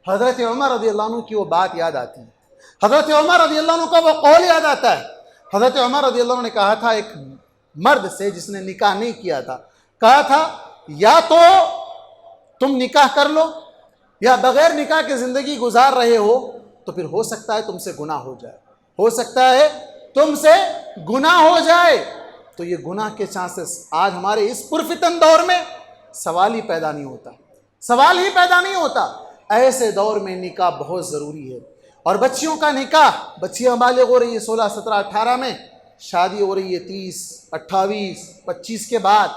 حضرت عمر رضی اللہ عنہ کی وہ بات یاد آتی ہے، حضرت عمر رضی اللہ عنہ کا وہ قول یاد آتا ہے۔ حضرت عمر رضی اللہ عنہ نے کہا تھا ایک مرد سے جس نے نکاح نہیں کیا تھا، کہا تھا یا تو تم نکاح کر لو، یا بغیر نکاح کے زندگی گزار رہے ہو تو پھر ہو سکتا ہے تم سے گناہ ہو جائے، ہو سکتا ہے تم سے گناہ ہو جائے۔ تو یہ گناہ کے چانسز آج ہمارے اس پرفتن دور میں سوال ہی پیدا نہیں ہوتا، سوال ہی پیدا نہیں ہوتا۔ ایسے دور میں نکاح بہت ضروری ہے۔ اور بچیوں کا نکاح، بچیاں بالغ ہو رہی ہے 16 17 18 میں، شادی ہو رہی ہے 30 28 25 کے بعد،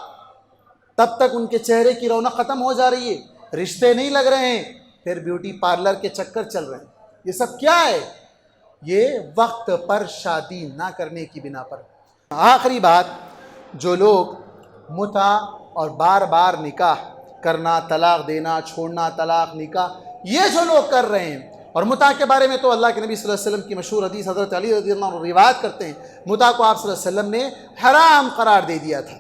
تب تک ان کے چہرے کی رونق ختم ہو جا رہی ہے، رشتے نہیں لگ رہے ہیں، پھر بیوٹی پارلر کے چکر چل رہے ہیں۔ یہ سب کیا ہے؟ یہ وقت پر شادی نہ کرنے کی بنا پر۔ آخری بات، جو لوگ متع اور بار بار نکاح کرنا، طلاق دینا، چھوڑنا، طلاق نکاح، یہ جو لوگ کر رہے ہیں، اور متع کے بارے میں تو اللہ کے نبی صلی اللہ علیہ وسلم کی مشہور حدیث حضرت علی رضی اللہ عنہ روایت کرتے ہیں، متع کو آپ صلی اللہ علیہ وسلم نے حرام قرار دے دیا تھا۔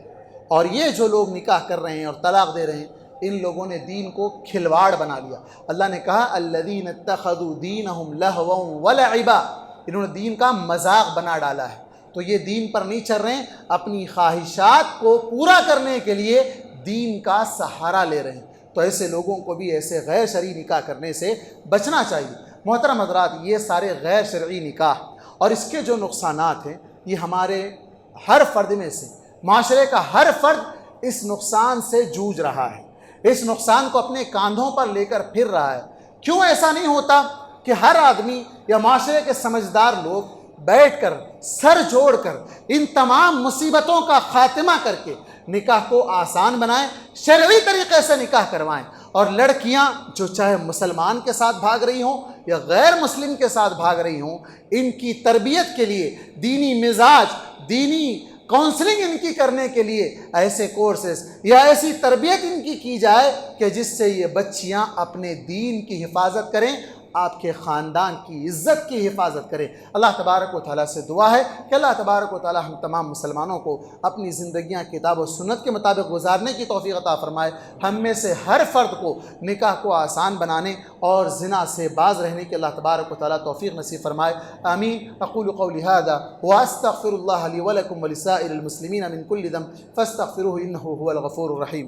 اور یہ جو لوگ نکاح کر رہے ہیں اور طلاق دے رہے ہیں، ان لوگوں نے دین کو کھلواڑ بنا لیا۔ اللہ نے کہا الذین اتخذوا دینہم لہوا ولعبا، انہوں نے دین کا مذاق بنا ڈالا ہے۔ تو یہ دین پر نہیں چل رہے ہیں، اپنی خواہشات کو پورا کرنے کے لیے دین کا سہارا لے رہے ہیں۔ تو ایسے لوگوں کو بھی ایسے غیر شرعی نکاح کرنے سے بچنا چاہیے۔ محترم حضرات، یہ سارے غیر شرعی نکاح اور اس کے جو نقصانات ہیں، یہ ہمارے ہر فرد میں سے، معاشرے کا ہر فرد اس نقصان سے جوجھ رہا ہے، اس نقصان کو اپنے کاندھوں پر لے کر پھر رہا ہے۔ کیوں ایسا نہیں ہوتا کہ ہر آدمی یا معاشرے کے سمجھدار لوگ بیٹھ کر سر جوڑ کر ان تمام مصیبتوں کا خاتمہ کر کے نکاح کو آسان بنائیں، شرعی طریقے سے نکاح کروائیں، اور لڑکیاں جو چاہے مسلمان کے ساتھ بھاگ رہی ہوں یا غیر مسلم کے ساتھ بھاگ رہی ہوں، ان کی تربیت کے لیے دینی مزاج، دینی کونسلنگ ان کی کرنے کے لیے ایسے کورسز یا ایسی تربیت ان کی جائے کہ جس سے یہ بچیاں اپنے دین کی حفاظت کریں، آپ کے خاندان کی عزت کی حفاظت کریں۔ اللہ تبارک و تعالیٰ سے دعا ہے کہ اللہ تبارک و تعالیٰ ہم تمام مسلمانوں کو اپنی زندگیاں کتاب و سنت کے مطابق گزارنے کی توفیق عطا فرمائے۔ ہم میں سے ہر فرد کو نکاح کو آسان بنانے اور زنا سے باز رہنے کی اللہ تبارک و تعالیٰ توفیق نصیب فرمائے۔ آمین۔ اقول قولی ھذا واستغفر اللہ لی ولکم ولسائر المسلمین من کل ذنب فاستغفروہ انہ ھو الغفور الرحیم۔